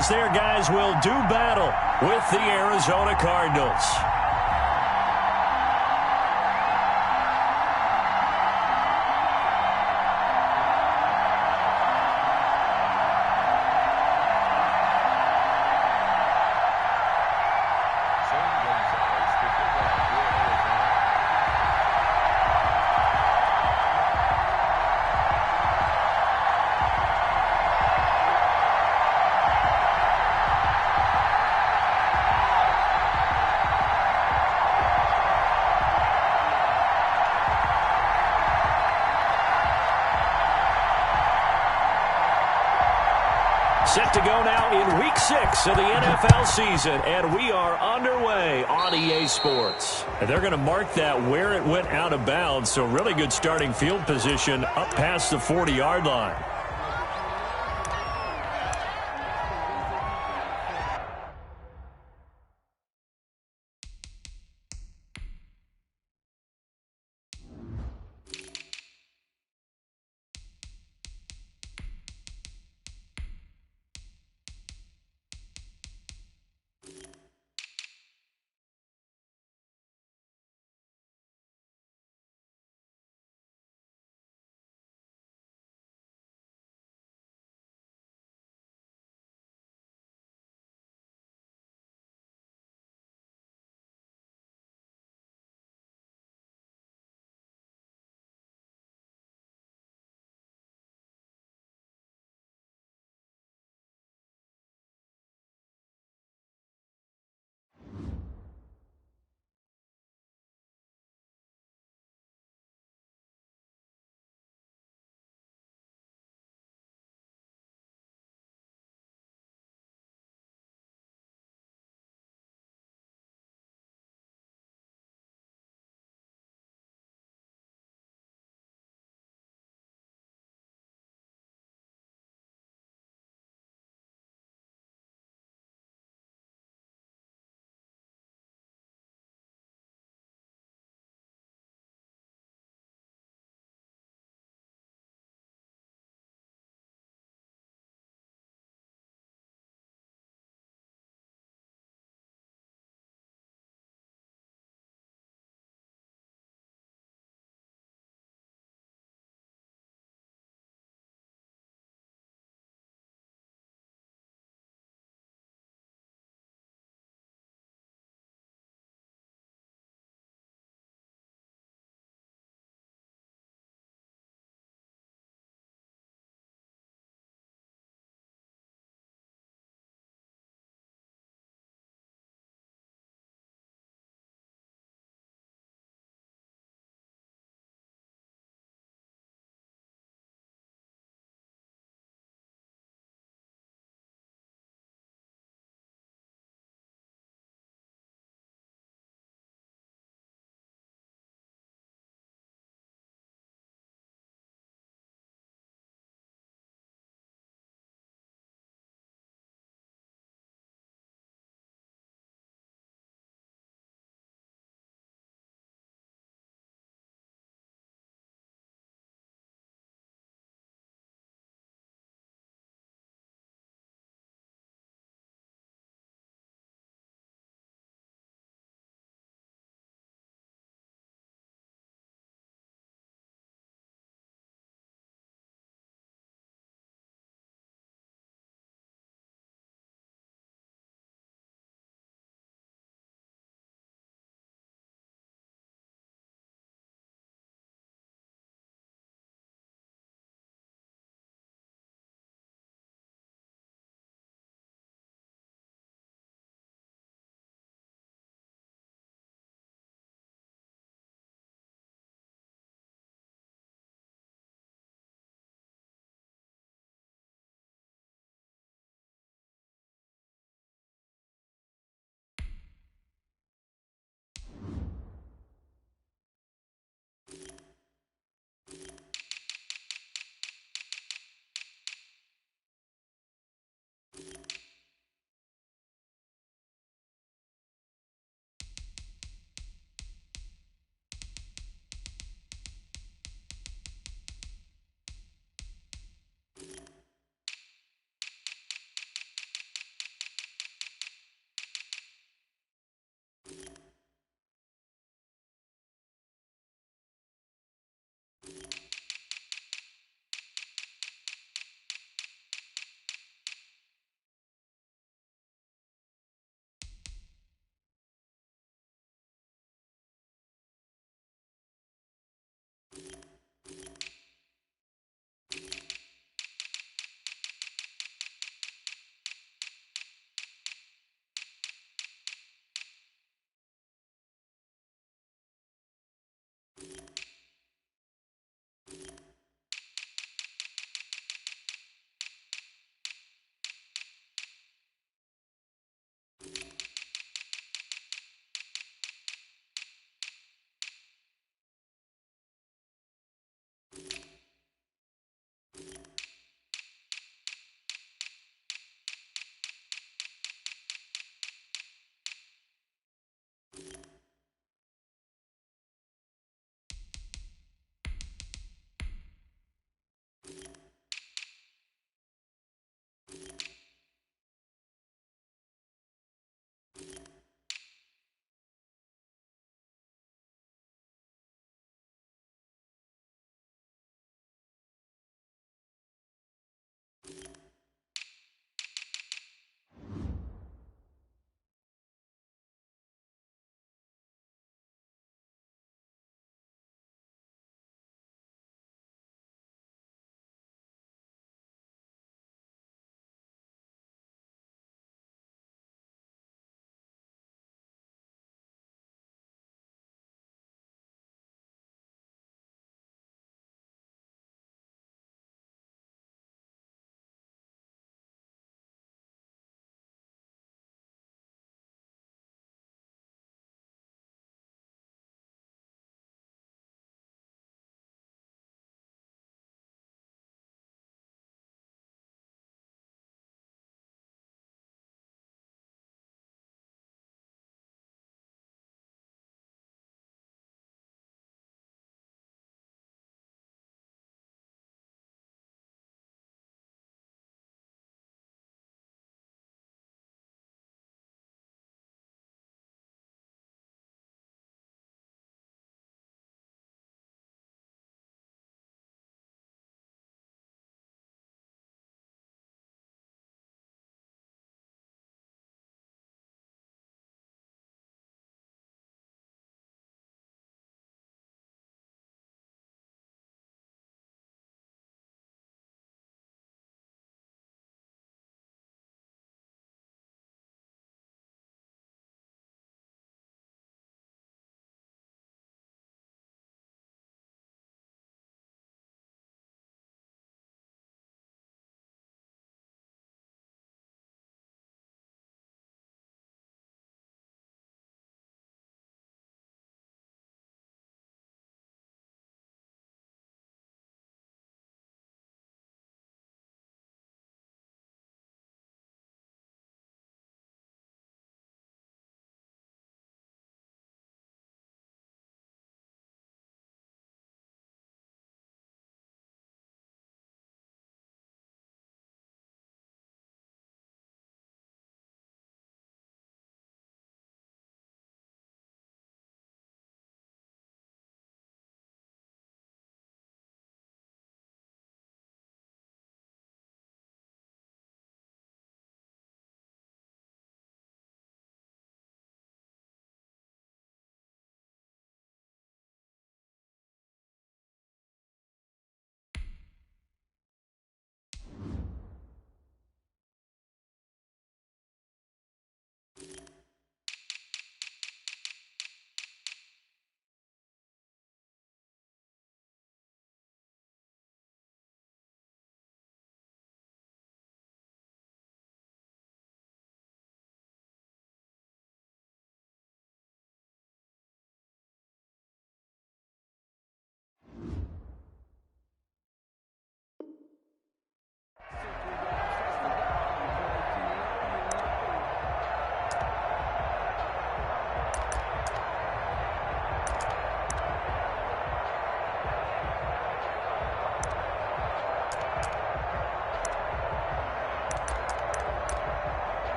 as their guys will do battle with the Arizona Cardinals. Set to go now in Week 6 of the NFL season, and we are underway on EA Sports. And they're going to mark that where it went out of bounds, so really good starting field position up past the 40-yard line.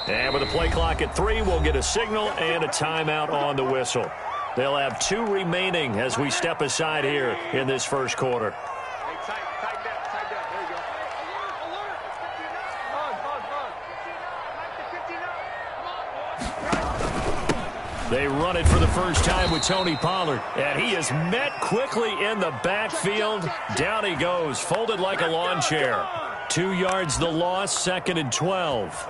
And with the play clock at 3, we'll get a signal and a timeout on the whistle. They'll have 2 remaining as we step aside here in this first quarter. They run it for the first time with Tony Pollard. And he is met quickly in the backfield. Down he goes, folded like a lawn chair. 2 yards the loss, 2nd and 12.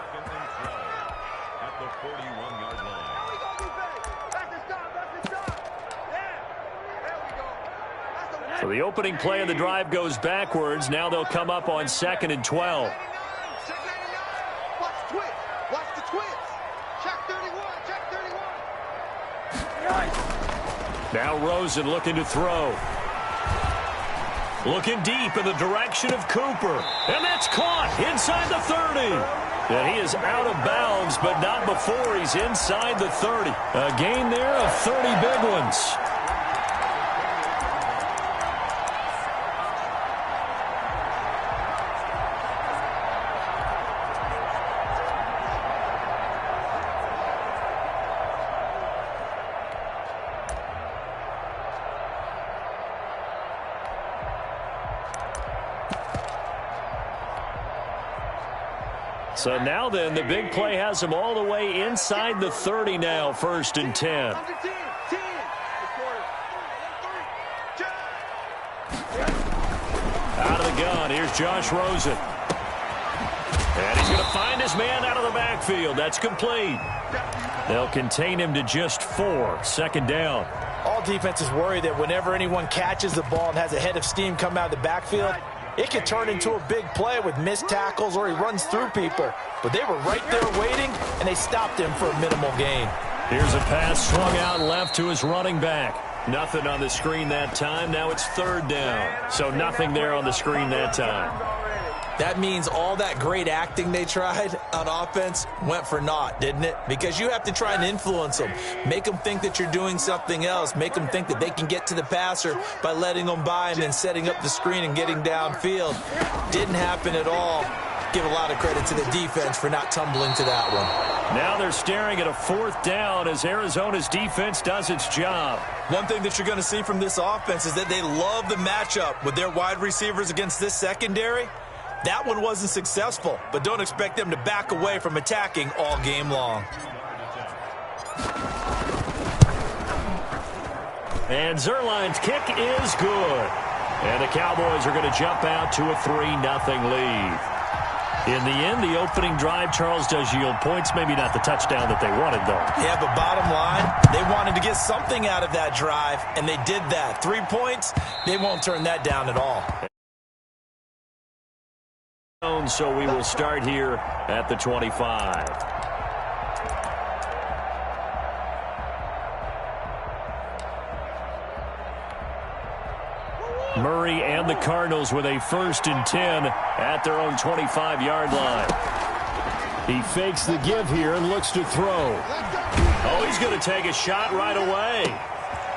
So the opening play of the drive goes backwards. Now they'll come up on 2nd and 12. Now Rosen looking to throw. Looking deep in the direction of Cooper. And that's caught inside the 30. And he is out of bounds, but not before he's inside the 30. A gain there of 30 big ones. So now then, the big play has him all the way inside the 30 now, 1st and 10. Out of the gun, here's Josh Rosen. And he's going to find his man out of the backfield. That's complete. They'll contain him to just 4, 2nd down. All defenses worry that whenever anyone catches the ball and has a head of steam come out of the backfield, it can turn into a big play with missed tackles or he runs through people. But they were right there waiting, and they stopped him for a minimal gain. Here's a pass swung out left to his running back. Nothing on the screen that time. Now it's 3rd down. So nothing there on the screen that time. That means all that great acting they tried on offense went for naught, didn't it? Because you have to try and influence them. Make them think that you're doing something else. Make them think that they can get to the passer by letting them by and then setting up the screen and getting downfield. Didn't happen at all. Give a lot of credit to the defense for not tumbling to that one. Now they're staring at a 4th down as Arizona's defense does its job. One thing that you're going to see from this offense is that they love the matchup with their wide receivers against this secondary. That one wasn't successful, but don't expect them to back away from attacking all game long. And Zuerlein's kick is good. And the Cowboys are going to jump out to a 3-0 lead. In the end, the opening drive, Charles, does yield points. Maybe not the touchdown that they wanted, though. Yeah, but bottom line, they wanted to get something out of that drive, and they did that. 3 points, they won't turn that down at all. So we will start here at the 25. Murray and the Cardinals with a 1st and 10 at their own 25-yard line. He fakes the give here and looks to throw. Oh, he's going to take a shot right away.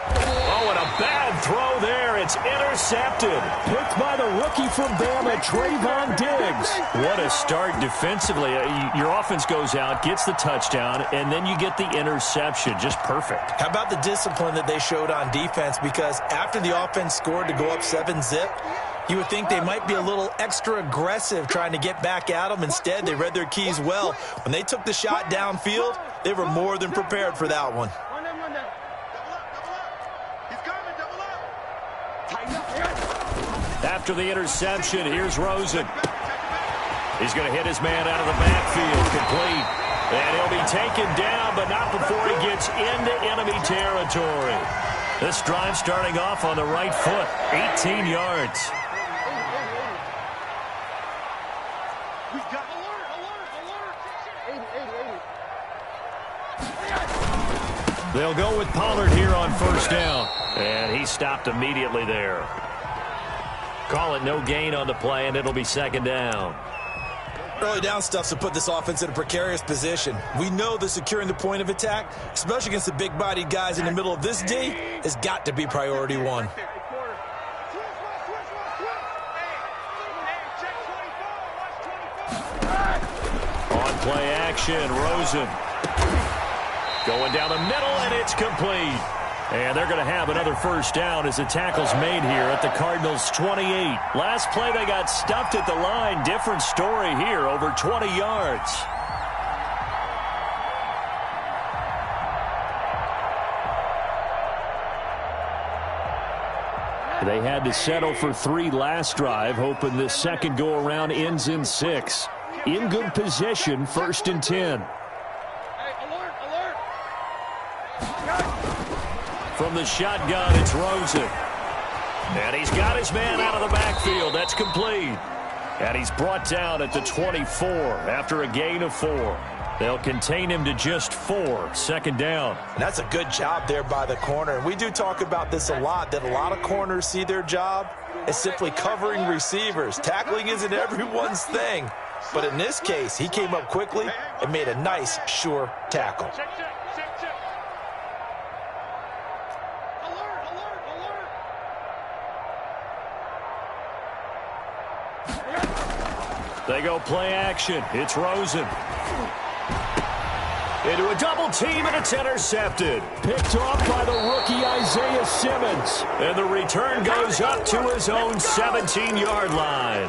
Oh, and a bad throw there. It's intercepted. Picked by the rookie from Bama, Trayvon Diggs. What a start defensively. Your offense goes out, gets the touchdown, and then you get the interception. Just perfect. How about the discipline that they showed on defense? Because after the offense scored to go up 7-zip, you would think they might be a little extra aggressive trying to get back at them. Instead, they read their keys well. When they took the shot downfield, they were more than prepared for that one. After the interception, here's Rosen. He's going to hit his man out of the backfield, complete. And he'll be taken down, but not before he gets into enemy territory. This drive starting off on the right foot, 18 yards. They'll go with Pollard here on 1st down. And he stopped immediately there. Call it no gain on the play, and it'll be 2nd down. Early down stuff to put this offense in a precarious position. We know that securing the point of attack, especially against the big-bodied guys in the middle of this D, has got to be priority 1. On play action. Rosen going down the middle, and it's complete. And they're going to have another first down as the tackle's made here at the Cardinals' 28. Last play, they got stuffed at the line. Different story here, over 20 yards. They had to settle for 3 last drive, hoping this second go-around ends in 6. In good position, 1st and 10. From the shotgun, it's Rosen. And he's got his man out of the backfield. That's complete. And he's brought down at the 24 after a gain of 4. They'll contain him to just 4. 2nd down. And that's a good job there by the corner. And we do talk about this a lot, that a lot of corners see their job as simply covering receivers. Tackling isn't everyone's thing. But in this case, he came up quickly and made a nice, sure tackle. They go play action. It's Rosen. Into a double team, and it's intercepted. Picked off by the rookie Isaiah Simmons. And the return goes up to his own 17-yard line.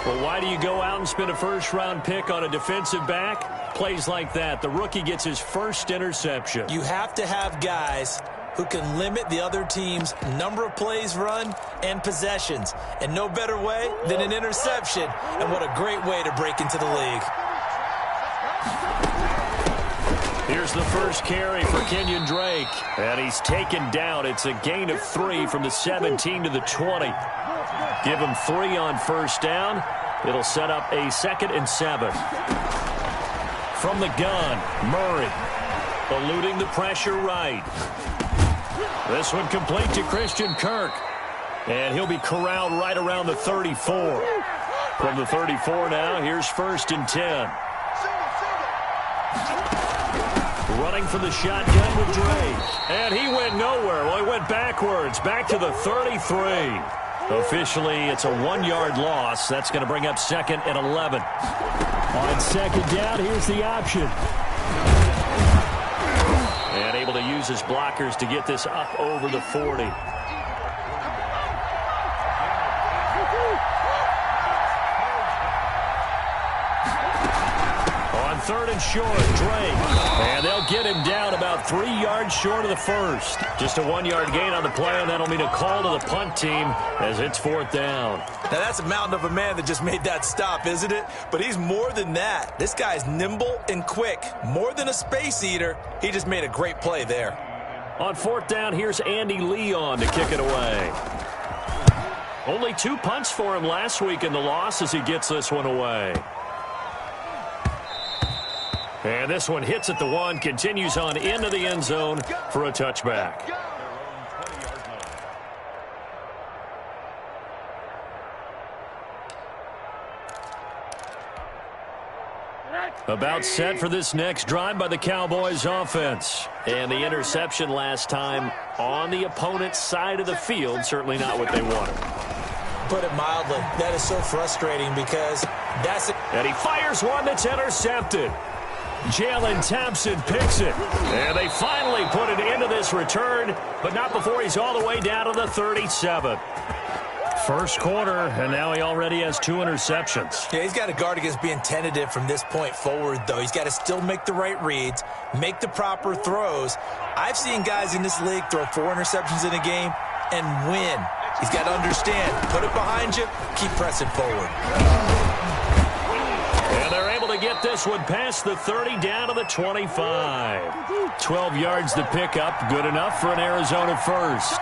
Well, why do you go out and spend a first-round pick on a defensive back? Plays like that. The rookie gets his first interception. You have to have guys who can limit the other team's number of plays run and possessions. And no better way than an interception. And what a great way to break into the league. Here's the first carry for Kenyon Drake. And he's taken down. It's a gain of 3 from the 17 to the 20. Give him 3 on first down. It'll set up a 2nd and 7. From the gun, Murray. Eluding the pressure right. This one complete to Christian Kirk. And he'll be corralled right around the 34. From the 34 now, here's 1st and 10. Running for the shotgun with Drake. And he went nowhere. Well, he went backwards. Back to the 33. Officially, it's a 1-yard loss. That's going to bring up 2nd and 11. On 2nd down, here's the option. And able to use his blockers to get this up over the 40. On 3rd and short, Drake. And they'll get him down about 3 yards short of the first. Just a 1-yard gain on the play, and that'll mean a call to the punt team as it's 4th down. Now, that's a mountain of a man that just made that stop, isn't it? But he's more than that. This guy's nimble and quick. More than a space eater, he just made a great play there. On 4th down, here's Andy Leon to kick it away. Only 2 punts for him last week in the loss as he gets this one away. And this one hits at the 1, continues on into the end zone for a touchback. About set for this next drive by the Cowboys offense. And the interception last time on the opponent's side of the field, certainly not what they wanted. Put it mildly, that is so frustrating because that's it. And he fires one that's intercepted. Jalen Thompson picks it. And they finally put it into this return, but not before he's all the way down to the 37. First quarter, and now he already has 2 interceptions. Yeah, he's got to guard against being tentative from this point forward, though. He's got to still make the right reads, make the proper throws. I've seen guys in this league throw 4 interceptions in a game and win. He's got to understand, put it behind you, keep pressing forward. And they're able to get this one past the 30 down to the 25. 12 yards to pick up, good enough for an Arizona first.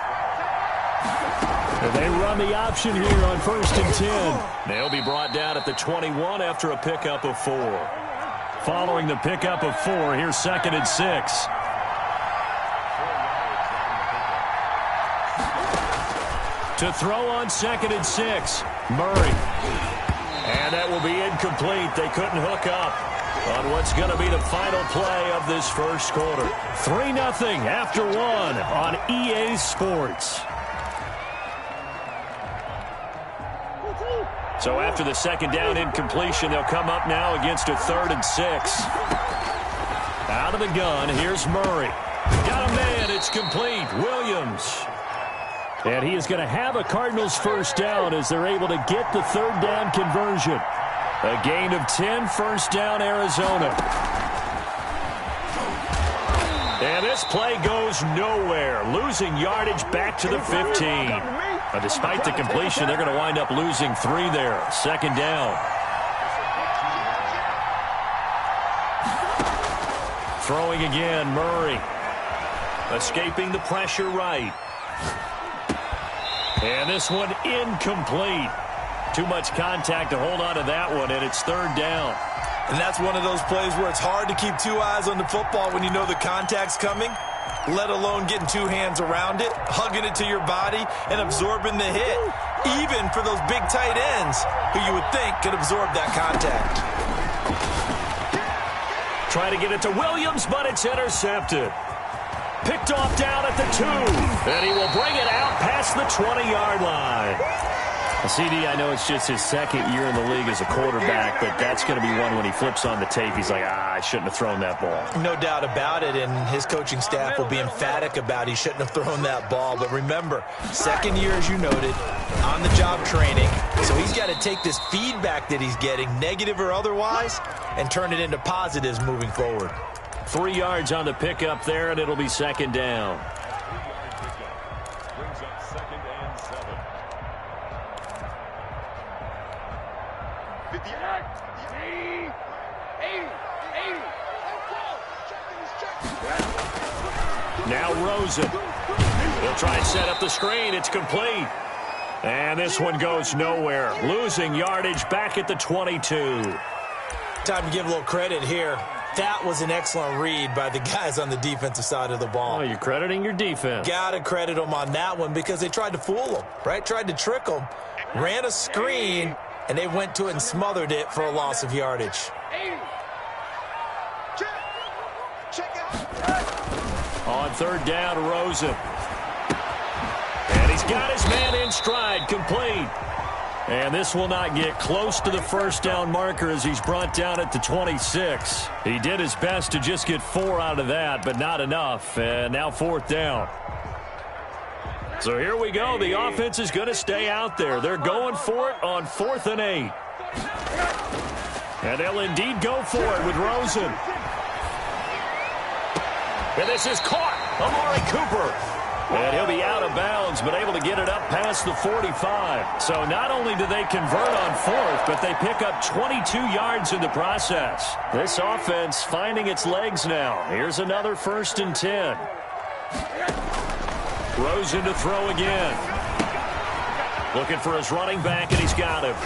And they run the option here on 1st and 10. They'll be brought down at the 21 after a pickup of 4. Following the pickup of 4, here's 2nd and 6. To throw on 2nd and 6, Murray. And that will be incomplete. They couldn't hook up on what's going to be the final play of this first quarter. 3-0 after 1 on EA Sports. So after the second down incompletion, they'll come up now against a 3rd and 6. Out of the gun, here's Murray. Got a man, it's complete. Williams. And he is going to have a Cardinals first down as they're able to get the 3rd down conversion. A gain of 10, first down, Arizona. And this play goes nowhere. Losing yardage back to the 15. But despite the completion, they're going to wind up losing 3 there. 2nd down. Throwing again, Murray. Escaping the pressure right. And this one incomplete. Too much contact to hold on to that one, and it's 3rd down. And that's one of those plays where it's hard to keep 2 eyes on the football when you know the contact's coming, let alone getting 2 hands around it, hugging it to your body, and absorbing the hit, even for those big tight ends who you would think could absorb that contact. Try to get it to Williams, but it's intercepted. Picked off down at the 2, and he will bring it out past the 20-yard line. CD, I know it's just his 2nd year in the league as a quarterback, but that's going to be one when he flips on the tape. He's like, I shouldn't have thrown that ball. No doubt about it, and his coaching staff will be emphatic about he shouldn't have thrown that ball. But remember, 2nd year, as you noted, on-the-job training. So he's got to take this feedback that he's getting, negative or otherwise, and turn it into positives moving forward. 3 yards on the pickup there, and it'll be 2nd down. Now Rosen. He'll try and set up the screen. It's complete. And this one goes nowhere. Losing yardage back at the 22. Time to give a little credit here. That was an excellent read by the guys on the defensive side of the ball. Oh, you're crediting your defense. Got to credit them on that one because they tried to fool them, right? Tried to trick them. Ran a screen, and they went to it and smothered it for a loss of yardage. On 3rd down, Rosen. And he's got his man in stride, complete. And this will not get close to the first down marker as he's brought down at the 26. He did his best to just get 4 out of that, but not enough. And now 4th down. So here we go. The offense is going to stay out there. They're going for it on 4th and 8. And they'll indeed go for it with Rosen. And this is caught. Amari Cooper. And he'll be out of bounds, but able to get it up past the 45. So not only do they convert on 4th, but they pick up 22 yards in the process. This offense finding its legs now. Here's another 1st and 10. Rosen to throw again. Looking for his running back, and he's got him.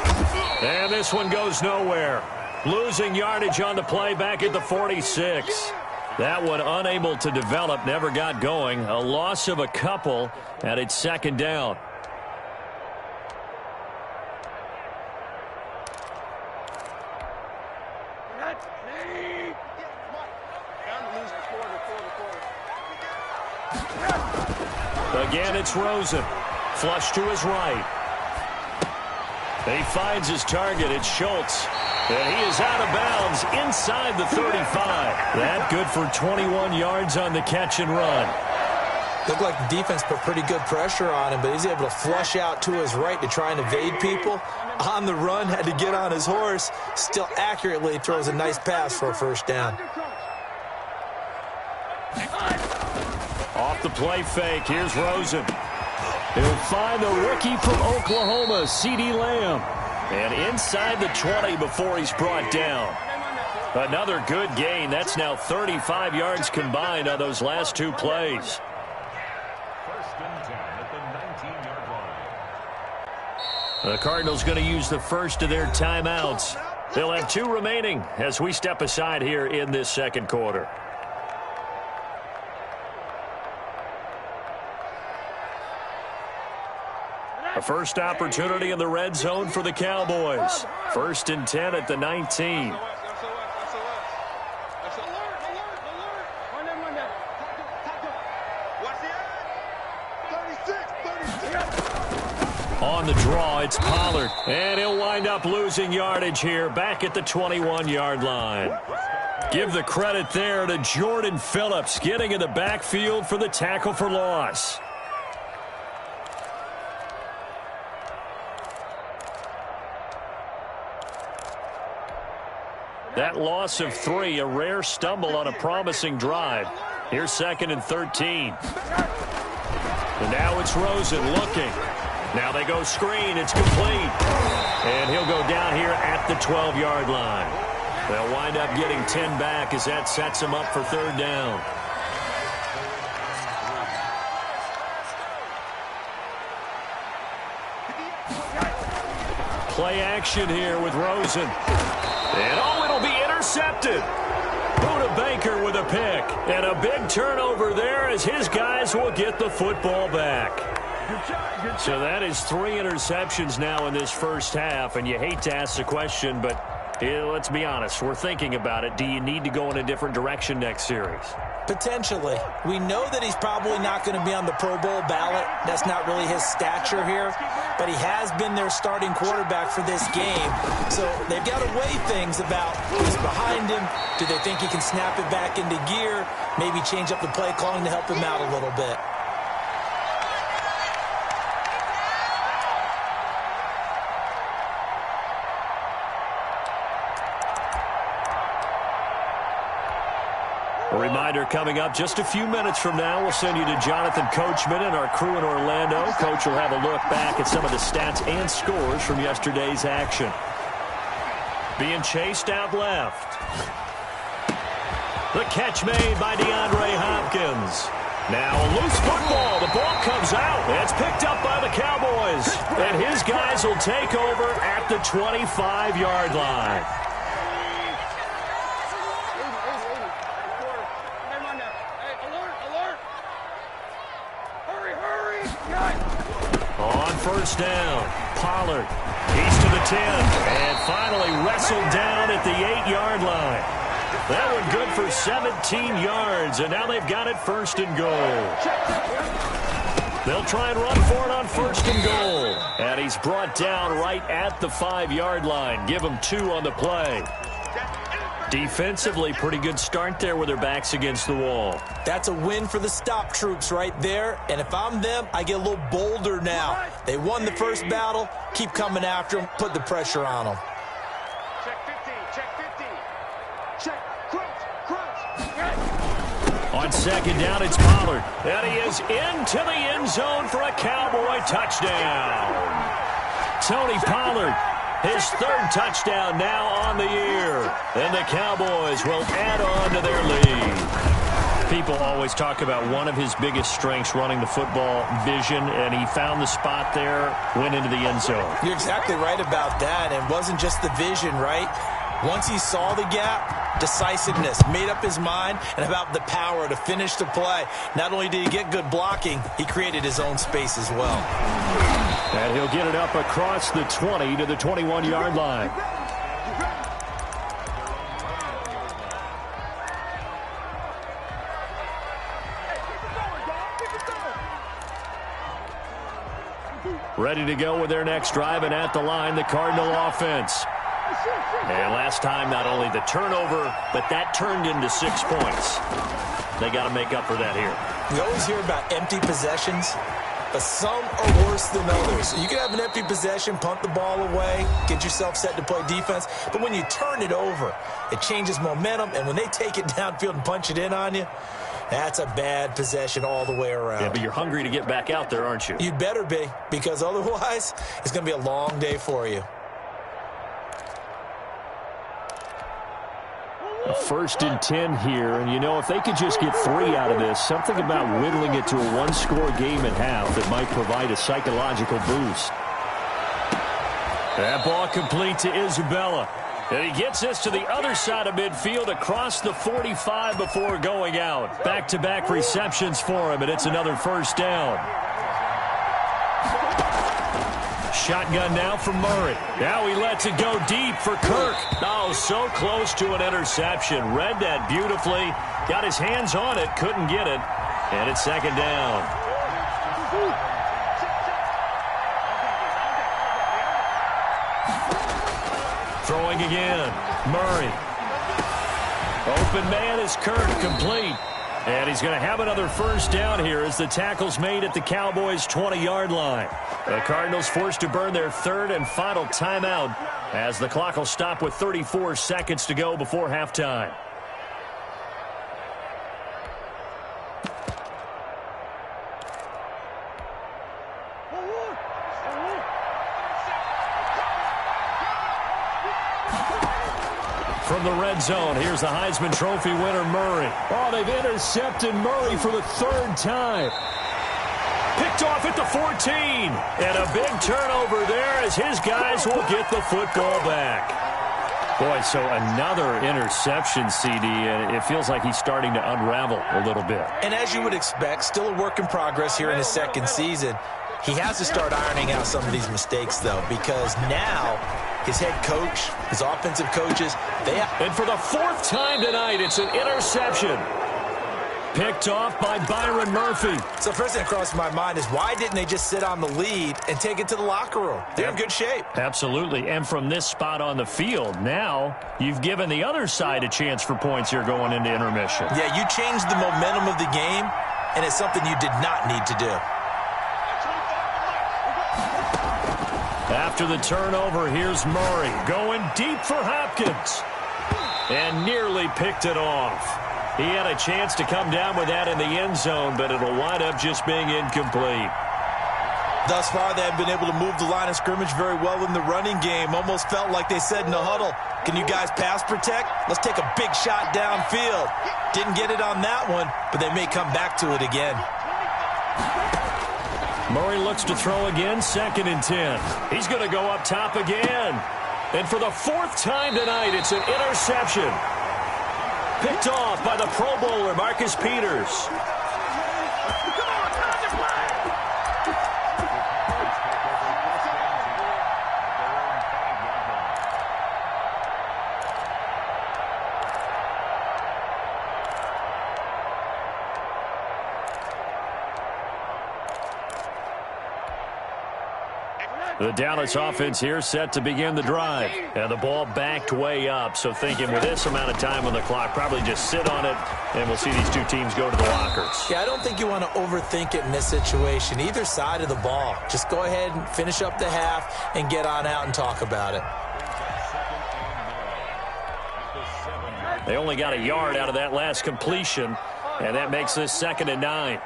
And this one goes nowhere. Losing yardage on the play back at the 46. That one unable to develop, never got going. A loss of a couple, and it's 2nd down. Again, it's Rosen. Flush to his right. He finds his target. It's Schultz. And he is out of bounds inside the 35. That good for 21 yards on the catch and run. Looked like the defense put pretty good pressure on him, but he's able to flush out to his right to try and evade people. On the run, had to get on his horse. Still accurately throws a nice pass for a first down. Off the play fake, here's Rosen. He'll find the rookie from Oklahoma, CeeDee Lamb. And inside the 20 before he's brought down. Another good gain. That's now 35 yards combined on those last 2 plays. The Cardinals going to use the first of their timeouts. They'll have 2 remaining as we step aside here in this 2nd quarter. A first opportunity in the red zone for the Cowboys. 1st and 10 at the 19. On the draw, it's Pollard. And he'll wind up losing yardage here back at the 21-yard line. Give the credit there to Jordan Phillips getting in the backfield for the tackle for loss. That loss of 3, a rare stumble on a promising drive. Here's 2nd and 13. And now it's Rosen looking. Now they go screen. It's complete. And he'll go down here at the 12-yard line. They'll wind up getting 10 back as that sets them up for 3rd down. Play action here with Rosen. And it'll be intercepted. Buda Baker with a pick. And a big turnover there as his guys will get the football back. So that is 3 interceptions now in this first half. And you hate to ask the question, but let's be honest. We're thinking about it. Do you need to go in a different direction next series? Potentially. We know that he's probably not going to be on the Pro Bowl ballot. That's not really his stature here. But he has been their starting quarterback for this game. So they've got to weigh things about who's behind him. Do they think he can snap it back into gear? Maybe change up the play calling to help him out a little bit. A reminder coming up just a few minutes from now, we'll send you to Jonathan Coachman and our crew in Orlando. Coach will have a look back at some of the stats and scores from yesterday's action. Being chased out left. The catch made by DeAndre Hopkins. Now a loose football. The ball comes out. It's picked up by the Cowboys. And his guys will take over at the 25-yard line. First down. Pollard. He's to the 10. And finally wrestled down at the 8-yard line. That one good for 17 yards. And now they've got it 1st and goal. They'll try and run for it on 1st and goal. And he's brought down right at the 5-yard line. Give him 2 on the play. Defensively, pretty good start there with their backs against the wall. That's a win for the stop troops right there. And if I'm them, I get a little bolder now. They won the first battle. Keep coming after them. Put the pressure on them. Check 50. Check 50. Check. Crunch. On 2nd down, it's Pollard. And he is into the end zone for a Cowboy touchdown. Tony Pollard. His 3rd touchdown now on the year. And the Cowboys will add on to their lead. People always talk about one of his biggest strengths running the football, vision, and he found the spot there, went into the end zone. You're exactly right about that. It wasn't just the vision, right? Once he saw the gap, decisiveness, made up his mind, and about the power to finish the play. Not only did he get good blocking, he created his own space as well. And he'll get it up across the 20 to the 21-yard line. Ready to go with their next drive, and at the line, the Cardinal offense. And last time, not only the turnover, but that turned into 6 points. They got to make up for that here. We always hear about empty possessions, but some are worse than others. You can have an empty possession, punt the ball away, get yourself set to play defense, but when you turn it over, it changes momentum, and when they take it downfield and punch it in on you, that's a bad possession all the way around. Yeah, but you're hungry to get back out there, aren't you? You'd better be, because otherwise, it's going to be a long day for you. 1st and 10 here, and you know, if they could just get 3 out of this, something about whittling it to a 1-score game at half that might provide a psychological boost. That ball complete to Isabella. And he gets this to the other side of midfield across the 45 before going out. Back-to-back receptions for him, and it's another 1st down. Shotgun now from Murray. Now he lets it go deep for Kirk. Oh, so close to an interception. Read that beautifully. Got his hands on it. Couldn't get it. And it's 2nd down. Throwing again. Murray. Open man is Kirk, complete. And he's going to have another first down here as the tackle's made at the Cowboys' 20-yard line. The Cardinals forced to burn their third and final timeout as the clock will stop with 34 seconds to go before halftime. From the red zone, here's the Heisman Trophy winner, Murray. Oh, they've intercepted Murray for the third time. Picked off at the 14. And a big turnover there as his guys will get the football back. Boy, so another interception, CD, and it feels like he's starting to unravel a little bit. And as you would expect, still a work in progress here in his second season. He has to start ironing out some of these mistakes, though, because now his head coach, his offensive coaches, and for the fourth time tonight, it's an interception. Picked off by Byron Murphy. So first thing that crossed my mind is why didn't they just sit on the lead and take it to the locker room? They're in good shape. Absolutely. And from this spot on the field, now you've given the other side a chance for points here going into intermission. Yeah, you changed the momentum of the game, and it's something you did not need to do. After the turnover, here's Murray going deep for Hopkins. And nearly picked it off. He had a chance to come down with that in the end zone, but it'll wind up just being incomplete. Thus far, they have been able to move the line of scrimmage very well in the running game. Almost felt like they said in the huddle, can you guys pass protect? Let's take a big shot downfield. Didn't get it on that one, but they may come back to it again. Murray looks to throw again, 2nd and 10. He's going to go up top again. And for the fourth time tonight, it's an interception. Picked off by the Pro Bowler, Marcus Peters. The Dallas offense here set to begin the drive. And the ball backed way up. So thinking with this amount of time on the clock, probably just sit on it, and we'll see these two teams go to the lockers. Yeah, I don't think you want to overthink it in this situation. Either side of the ball. Just go ahead and finish up the half and get on out and talk about it. They only got a yard out of that last completion, and that makes this 2nd and 9.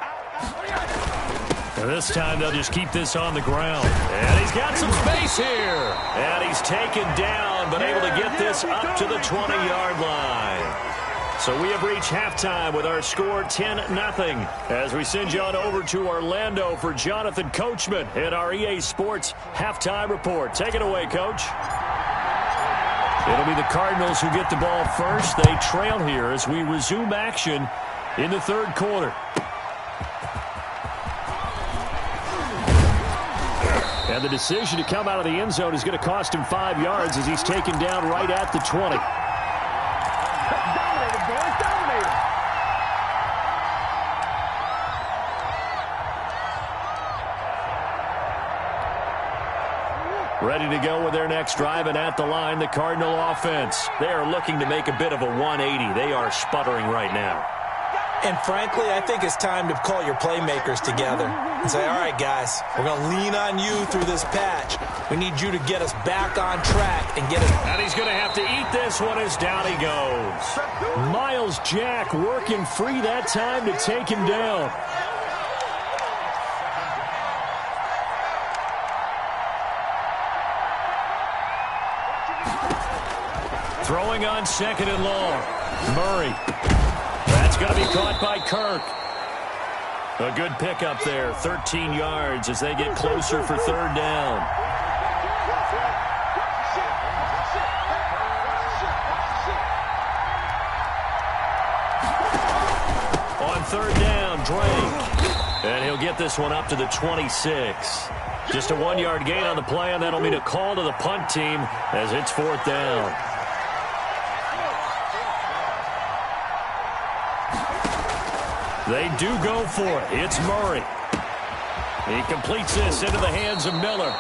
This time they'll just keep this on the ground. And he's got some space here. And he's taken down, but able to get this up to the 20-yard line. So we have reached halftime with our score 10-0. As we send you on over to Orlando for Jonathan Coachman at our EA Sports Halftime Report. Take it away, Coach. It'll be the Cardinals who get the ball first. They trail here as we resume action in the third quarter. And the decision to come out of the end zone is going to cost him 5 yards as he's taken down right at the 20. Dominated, boys, dominated. Ready to go with their next drive, and at the line, the Cardinal offense. They are looking to make a bit of a 180. They are sputtering right now. And frankly, I think it's time to call your playmakers together and say, all right, guys, we're going to lean on you through this patch. We need you to get us back on track and get us. And he's going to have to eat this one as down he goes. Miles Jack working free that time to take him down. Throwing on 2nd and long. Murray. That's going to be caught by Kirk. A good pickup there, 13 yards as they get closer for 3rd down. On 3rd down, Drake. And he'll get this one up to the 26. Just a 1-yard gain on the play, and that'll mean a call to the punt team as it's 4th down. They do go for it. It's Murray. He completes this into the hands of Miller.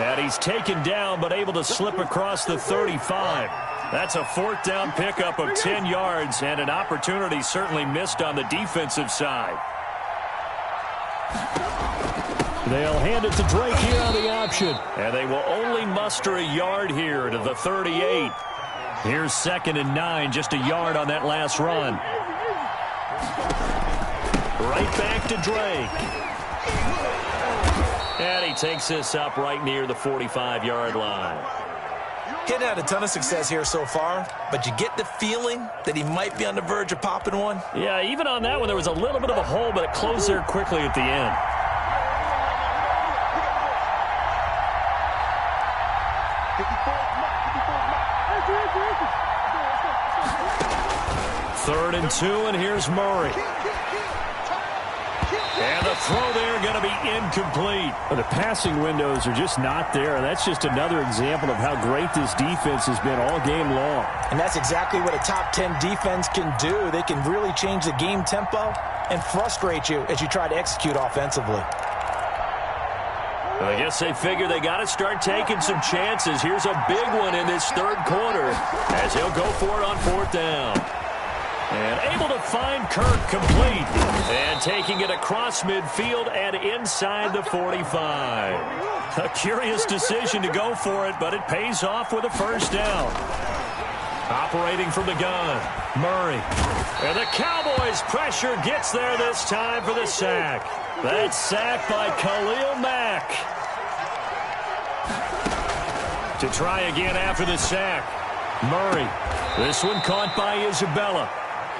And he's taken down but able to slip across the 35. That's a fourth down pickup of 10 yards and an opportunity certainly missed on the defensive side. They'll hand it to Drake here on the option. And they will only muster a yard here to the 38. Here's 2nd and 9, just a yard on that last run. Right back to Drake. And he takes this up right near the 45-yard line. He's had a ton of success here so far, but you get the feeling that he might be on the verge of popping one. Yeah, even on that one, there was a little bit of a hole, but it closed there quickly at the end. Third and 2, and here's Murray. And the throw there going to be incomplete. Well, the passing windows are just not there, and that's just another example of how great this defense has been all game long. And that's exactly what a top 10 defense can do. They can really change the game tempo and frustrate you as you try to execute offensively. I guess they figure they got to start taking some chances. Here's a big one in this third quarter as he'll go for it on 4th down. And able to find Kirk complete. And taking it across midfield and inside the 45. A curious decision to go for it, but it pays off with a first down. Operating from the gun, Murray. And the Cowboys' pressure gets there this time for the sack. That's sacked by Khalil Mack. To try again after the sack, Murray. This one caught by Isabella.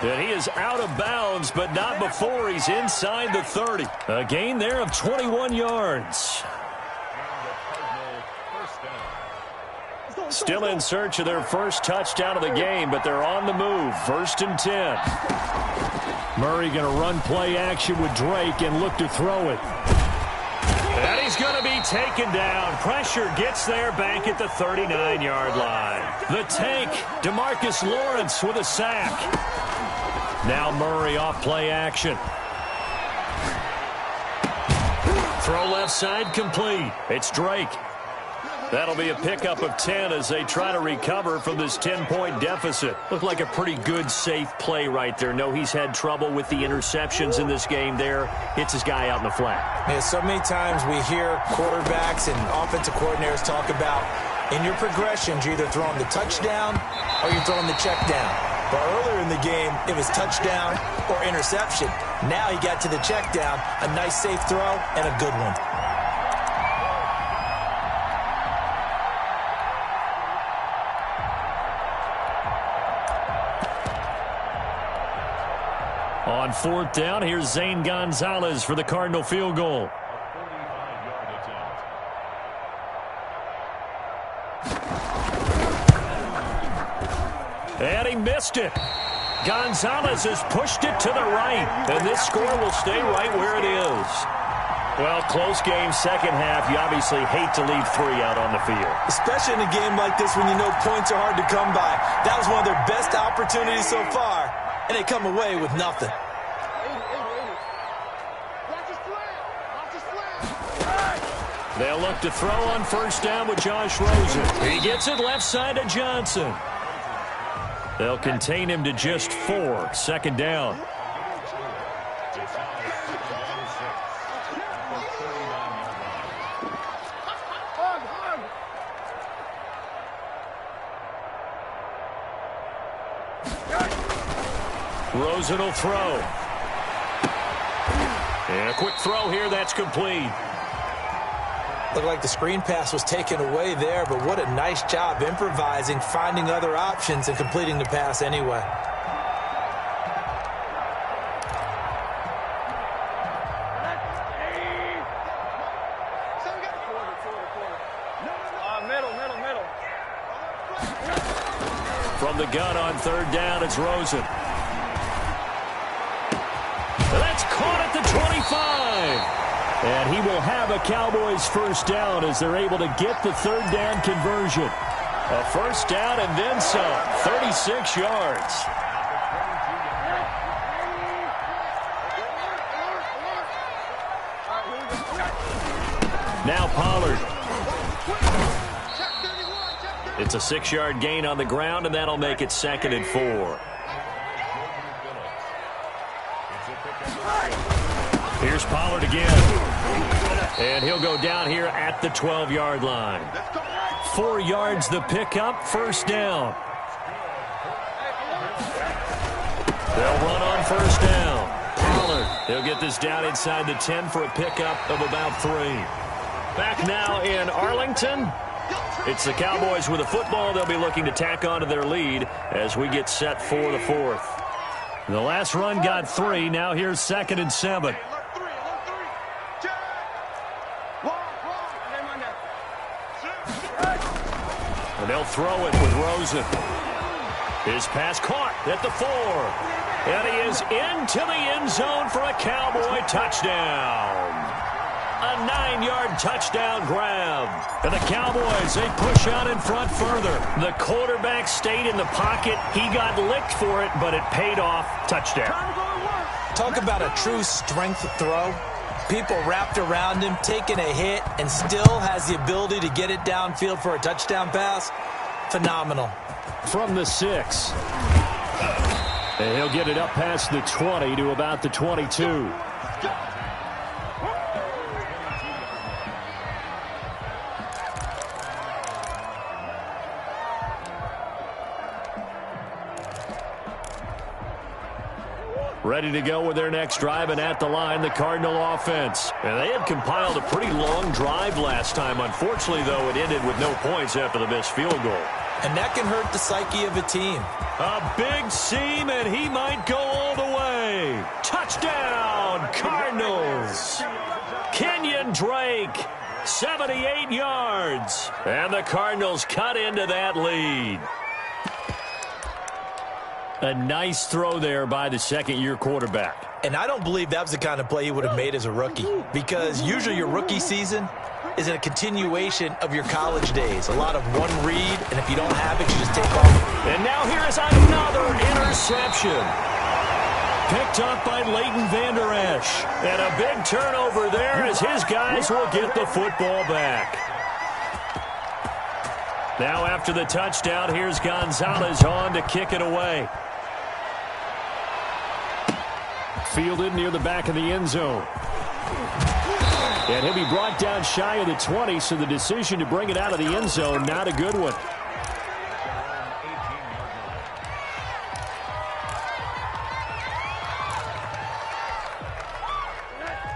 And he is out of bounds, but not before he's inside the 30. A gain there of 21 yards. Still in search of their first touchdown of the game, but they're on the move. 1st and 10. Murray going to run play action with Drake and look to throw it. And he's going to be taken down. Pressure gets there back at the 39-yard line. The tank, DeMarcus Lawrence with a sack. Now Murray off play action. Throw left side complete. It's Drake. That'll be a pickup of 10 as they try to recover from this 10-point deficit. Looked like a pretty good, safe play right there. No, he's had trouble with the interceptions in this game there. Hits his guy out in the flat. Yeah, so many times we hear quarterbacks and offensive coordinators talk about in your progressions, you're either throwing the touchdown or you're throwing the check down. But earlier in the game, it was touchdown or interception. Now he got to the check down, a nice safe throw, and a good one. On 4th down, here's Zane Gonzalez for the Cardinal field goal. And he missed it. Gonzalez has pushed it to the right, and this score will stay right where it is. Well, close game, second half. You obviously hate to leave 3 out on the field. Especially in a game like this when you know points are hard to come by. That was one of their best opportunities so far, and they come away with nothing. They'll look to throw on 1st down with Josh Rosen. He gets it left side to Johnson. They'll contain him to just 4. 2nd down. Rosen will throw. And a quick throw here, that's complete. Looked like the screen pass was taken away there, but what a nice job improvising, finding other options, and completing the pass anyway. From the gun on 3rd down, it's Rosen. That's caught at the 25. And he will have a Cowboys first down as they're able to get the 3rd down conversion. A first down and then some. 36 yards. Now Pollard. It's a 6-yard gain on the ground, and that'll make it 2nd and 4. Here's Pollard again. And he'll go down here at the 12-yard line. 4 yards the pickup, 1st down. They'll run on 1st down. Pollard, he'll get this down inside the 10 for a pickup of about 3. Back now in Arlington. It's the Cowboys with a football. They'll be looking to tack on to their lead as we get set for the 4th. The last run got 3. Now here's 2nd and 7. And they'll throw it with Rosen. His pass caught at the 4. And he is into the end zone for a Cowboy touchdown. A 9-yard touchdown grab. And the Cowboys, they push out in front further. The quarterback stayed in the pocket. He got licked for it, but it paid off. Touchdown. Talk about a true strength throw. People wrapped around him, taking a hit, and still has the ability to get it downfield for a touchdown pass. Phenomenal. From the 6. And he'll get it up past the 20 to about the 22. Ready to go with their next drive, and at the line, the Cardinal offense. And they had compiled a pretty long drive last time. Unfortunately, though, it ended with no points after the missed field goal. And that can hurt the psyche of a team. A big seam, and he might go all the way. Touchdown, Cardinals. Kenyon Drake, 78 yards. And the Cardinals cut into that lead. A nice throw there by the second-year quarterback. And I don't believe that was the kind of play he would have made as a rookie, because usually your rookie season is a continuation of your college days. A lot of one read, and if you don't have it, you just take off. And now here is another interception. Picked up by Leighton Vander Esch. And a big turnover there as his guys will get the football back. Now after the touchdown, here's Gonzalez on to kick it away. Fielded near the back of the end zone. And he'll be brought down shy of the 20, so the decision to bring it out of the end zone, not a good one.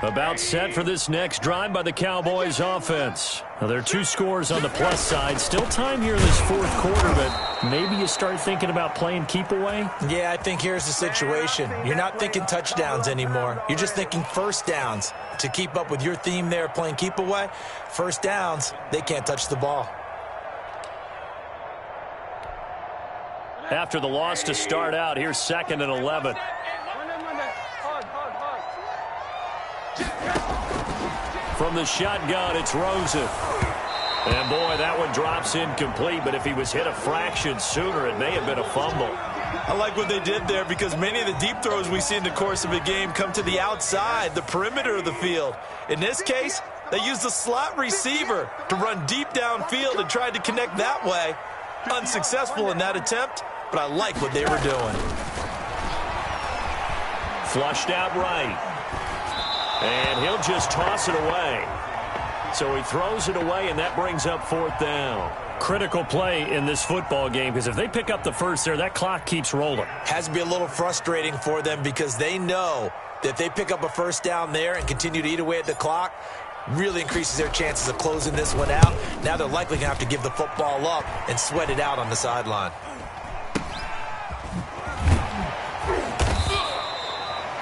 About set for this next drive by the Cowboys offense. Now, there are 2 scores on the plus side. Still time here in this 4th quarter, but maybe you start thinking about playing keep away? Yeah, I think here's the situation. You're not thinking touchdowns anymore. You're just thinking 1st downs. To keep up with your theme there, playing keep away, 1st downs, they can't touch the ball. After the loss to start out, here's 2nd and 11. From the shotgun, it's Rosen. And, boy, that one drops incomplete, but if he was hit a fraction sooner, it may have been a fumble. I like what they did there, because many of the deep throws we see in the course of a game come to the outside, the perimeter of the field. In this case, they used the slot receiver to run deep downfield and tried to connect that way. Unsuccessful in that attempt, but I like what they were doing. Flushed out right. And he'll just toss it away. So he throws it away, and that brings up 4th down. Critical play in this football game, because if they pick up the first there, that clock keeps rolling. Has to be a little frustrating for them, because they know that if they pick up a 1st down there and continue to eat away at the clock, really increases their chances of closing this one out. Now they're likely going to have to give the football up and sweat it out on the sideline.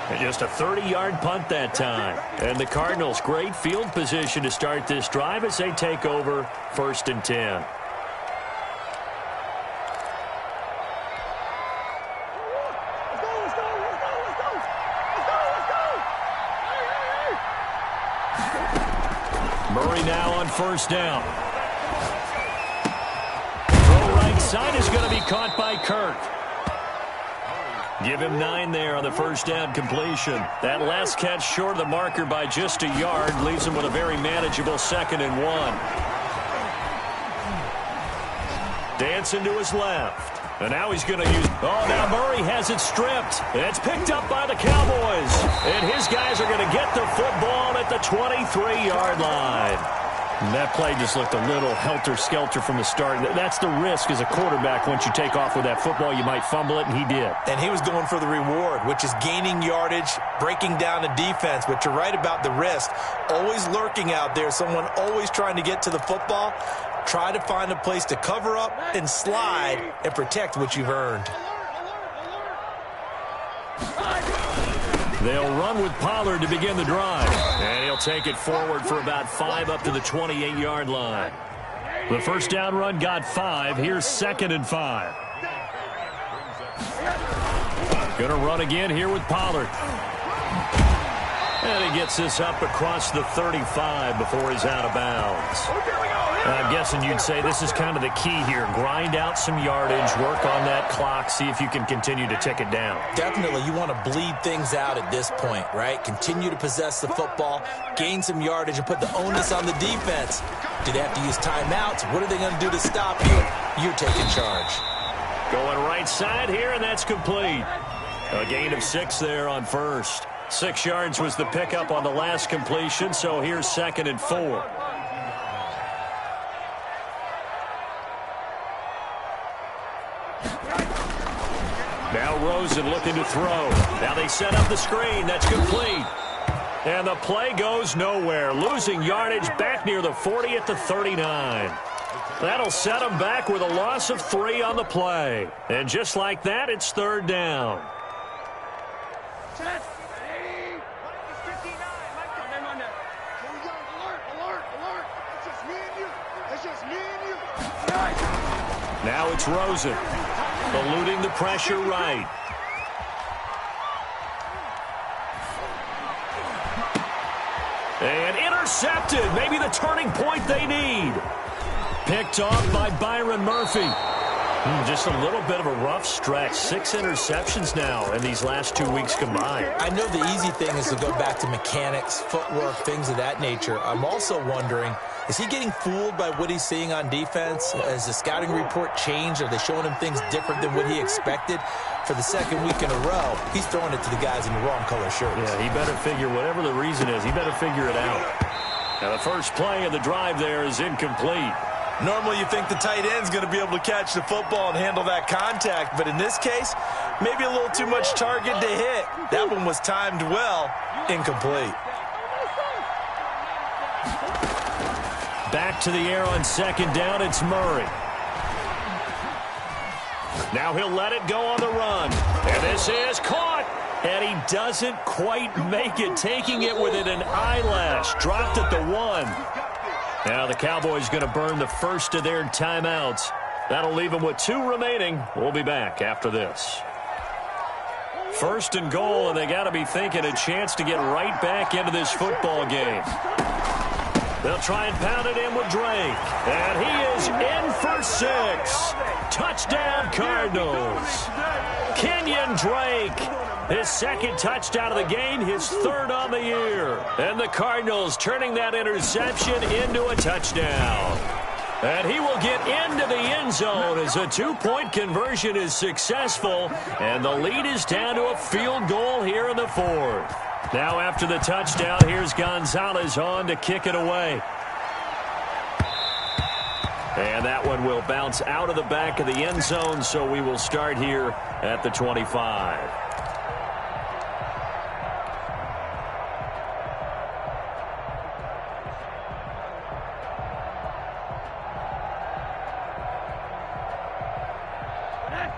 And just a 30-yard punt that time. And the Cardinals, great field position to start this drive as they take over 1st and 10. Murray now on 1st down. Throw right side is going to be caught by Kirk. Give him 9 there on the 1st down completion. That last catch short of the marker by just a yard leaves him with a very manageable 2nd and 1. Dancing to his left. And now he's going to use... Oh, now Murray has it stripped. It's picked up by the Cowboys. And his guys are going to get the football at the 23-yard line. And that play just looked a little helter-skelter from the start. That's the risk as a quarterback. Once you take off with that football, you might fumble it, and he did. And he was going for the reward, which is gaining yardage, breaking down the defense. But you're right about the risk. Always lurking out there, someone always trying to get to the football. Try to find a place to cover up and slide and protect what you've earned. They'll run with Pollard to begin the drive. And he'll take it forward for about 5 up to the 28-yard line. The first down run got 5. Here's 2nd and 5. Going to run again here with Pollard. And he gets this up across the 35 before he's out of bounds. I'm guessing you'd say this is kind of the key here. Grind out some yardage, work on that clock, see if you can continue to tick it down. Definitely, you want to bleed things out at this point, right? Continue to possess the football, gain some yardage, and put the onus on the defense. Do they have to use timeouts? What are they going to do to stop you? You're taking charge. Going right side here, and that's complete. A gain of 6 there on first. 6 yards was the pickup on the last completion, so here's 2nd and 4. Now Rosen looking to throw. Now they set up the screen. That's complete. And the play goes nowhere. Losing yardage back near the 40 at the 39. That'll set them back with a loss of 3 on the play. And just like that, it's 3rd down. Now it's Rosen. Eluding the pressure right. And intercepted. Maybe the turning point they need. Picked off by Byron Murphy. Just a little bit of a rough stretch. 6 interceptions now in these last 2 weeks combined. I know the easy thing is to go back to mechanics, footwork, things of that nature. I'm also wondering, is he getting fooled by what he's seeing on defense? Has the scouting report changed? Are they showing him things different than what he expected? For the 2nd week in a row, he's throwing it to the guys in the wrong color shirts. Yeah, he better figure, whatever the reason is, he better figure it out. Now the first play of the drive there is incomplete. Normally you think the tight end's going to be able to catch the football and handle that contact, but in this case, maybe a little too much target to hit. That one was timed well, incomplete. Back to the air on 2nd down, it's Murray. Now he'll let it go on the run. And this is caught. And he doesn't quite make it, taking it within an eyelash. Dropped at the 1. Now the Cowboys going to burn the first of their timeouts. That'll leave them with 2 remaining. We'll be back after this. 1st and goal, and they got to be thinking a chance to get right back into this football game. They'll try and pound it in with Drake. And he is in for 6. Touchdown, Cardinals. Kenyon Drake, his 2nd touchdown of the game, his 3rd on the year. And the Cardinals turning that interception into a touchdown. And he will get into the end zone as a 2-point conversion is successful. And the lead is down to a field goal here in the 4th. Now after the touchdown, here's Gonzalez on to kick it away. And that one will bounce out of the back of the end zone, so we will start here at the 25.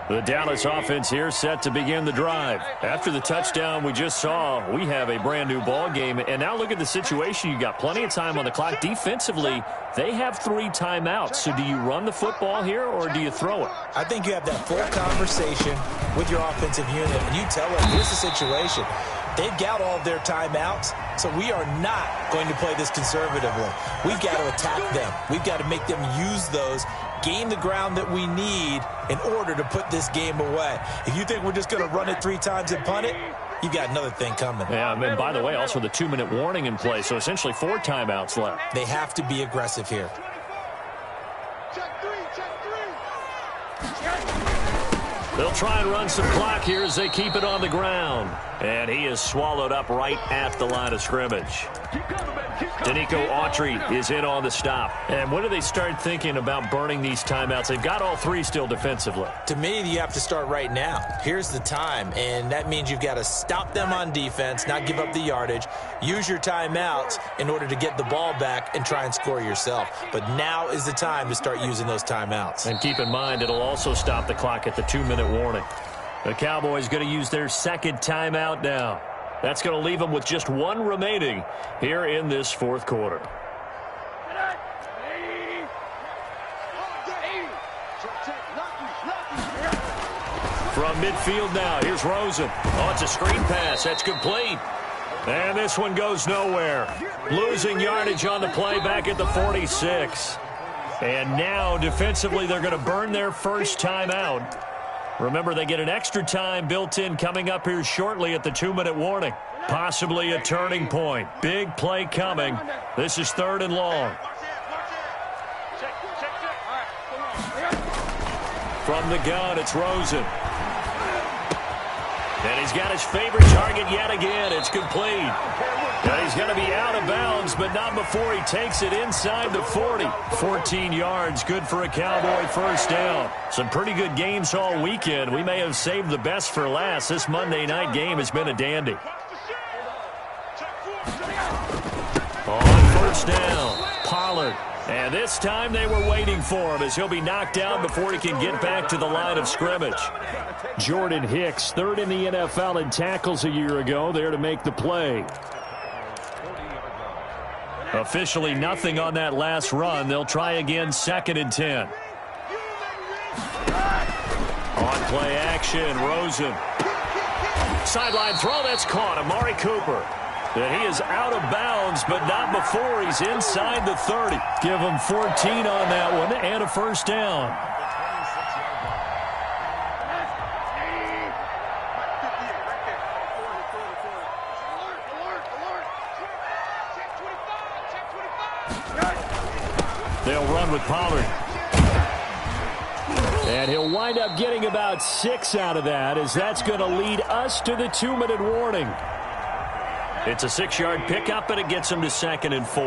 The Dallas offense here set to begin the drive. After the touchdown we just saw, we have a brand new ball game. And now look at the situation. You got plenty of time on the clock. Defensively, they have 3 timeouts. So do you run the football here or do you throw it? I think you have that full conversation with your offensive unit, and you tell them, here's the situation. They've got all of their timeouts, so we are not going to play this conservatively. We've got to attack them. We've got to make them use those, gain the ground that we need in order to put this game away. If you think we're just going to run it 3 times and punt it, you got another thing coming. Yeah, and by the way, also the 2-minute warning in play, so essentially 4 timeouts left. They have to be aggressive here. Check 3, check 3. They'll try and run some clock here as they keep it on the ground. And he is swallowed up right at the line of scrimmage. Danico Autry is in on the stop. And when do they start thinking about burning these timeouts? They've got all three still defensively. To me, you have to start right now. Here's the time, and that means you've got to stop them on defense, not give up the yardage, use your timeouts in order to get the ball back and try and score yourself. But now is the time to start using those timeouts. And keep in mind, it'll also stop the clock at the 2-minute warning. The Cowboys going to use their second timeout now. That's going to leave them with just one remaining here in this fourth quarter. From midfield now, here's Rosen. Oh, it's a screen pass. That's complete. And this one goes nowhere. Losing yardage on the play back at the 46. And now, defensively, they're going to burn their first timeout. Remember, they get an extra time built in coming up here shortly at the 2-minute warning. Possibly a turning point. Big play coming. This is 3rd and long. From the gun, it's Rosen. And he's got his favorite target yet again. It's complete. And he's going to be out of bounds, but not before he takes it inside the 40. 14 yards, good for a Cowboy first down. Some pretty good games all weekend. We may have saved the best for last. This Monday night game has been a dandy. On first down, Pollard. And this time they were waiting for him as he'll be knocked down before he can get back to the line of scrimmage. Jordan Hicks, 3rd in the NFL in tackles a year ago, there to make the play. Officially nothing on that last run. They'll try again 2nd and 10. On play action, Rosen. Sideline throw, that's caught. Amari Cooper. And he is out of bounds, but not before he's inside the 30. Give him 14 on that one and a first down. They'll run with Pollard. And he'll wind up getting about 6 out of that, as that's going to lead us to the 2-minute warning. It's a 6-yard pickup, and it gets him to 2nd and 4.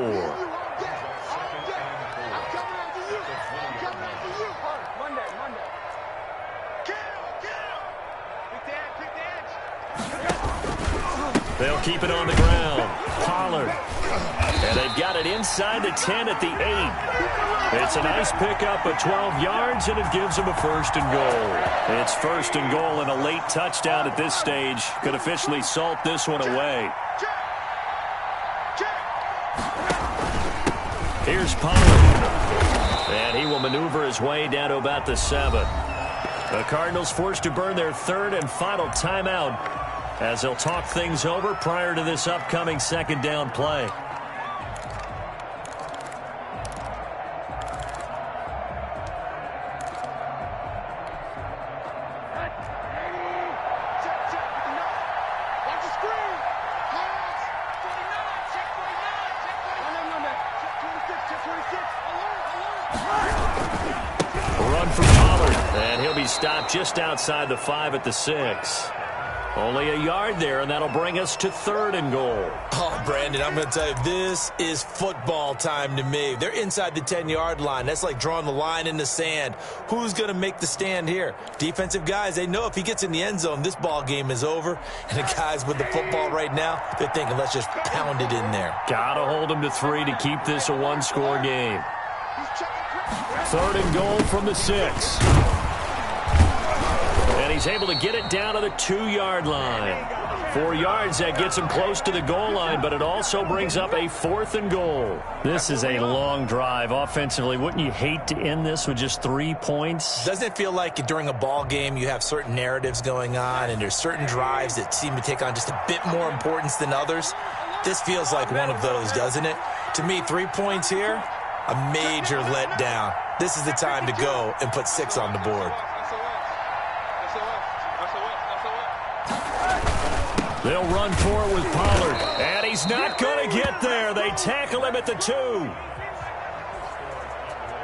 They'll keep it on the ground. Pollard. And they've got it inside the 10 at the 8. It's a nice pickup of 12 yards, and it gives them a 1st and goal. It's 1st and goal and a late touchdown at this stage. Could officially salt this one away. Here's Pollard. And he will maneuver his way down to about the 7. The Cardinals forced to burn their 3rd and final timeout as they'll talk things over prior to this upcoming 2nd down play. Run for Pollard, and he'll be stopped just outside the 5 at the 6. Only a yard there, and that'll bring us to 3rd and goal. Oh, Brandon, I'm going to tell you, this is football time to me. They're inside the 10-yard line. That's like drawing the line in the sand. Who's going to make the stand here? Defensive guys, they know if he gets in the end zone, this ball game is over. And the guys with the football right now, they're thinking, let's just pound it in there. Got to hold him to 3 to keep this a one-score game. 3rd and goal from the 6. And he's able to get it down to the 2-yard line. 4 yards, that gets him close to the goal line, but it also brings up a 4th and goal. This is a long drive offensively. Wouldn't you hate to end this with just 3 points? Doesn't it feel like during a ball game you have certain narratives going on and there's certain drives that seem to take on just a bit more importance than others? This feels like one of those, doesn't it? To me, 3 points here, a major letdown. This is the time to go and put 6 on the board. They'll run for it with Pollard. And he's not going to get there. They tackle him at the 2.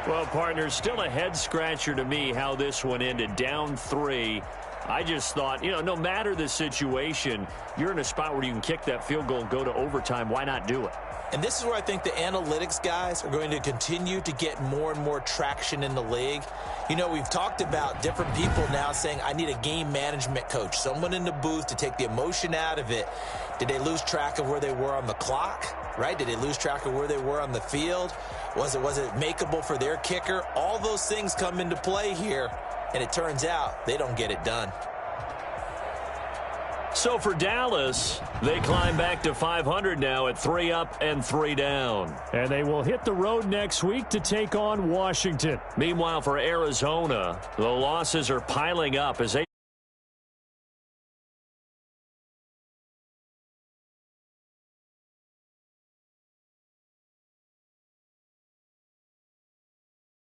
Well, partner, still a head-scratcher to me how this one ended, down 3. I just thought, no matter the situation, you're in a spot where you can kick that field goal and go to overtime. Why not do it? And this is where I think the analytics guys are going to continue to get more and more traction in the league. We've talked about different people now saying, I need a game management coach, someone in the booth to take the emotion out of it. Did they lose track of where they were on the clock, right? Did they lose track of where they were on the field? Was it makeable for their kicker? All those things come into play here, and it turns out they don't get it done. So for Dallas, they climb back to 500 now at 3 up and 3 down. And they will hit the road next week to take on Washington. Meanwhile, for Arizona, the losses are piling up as they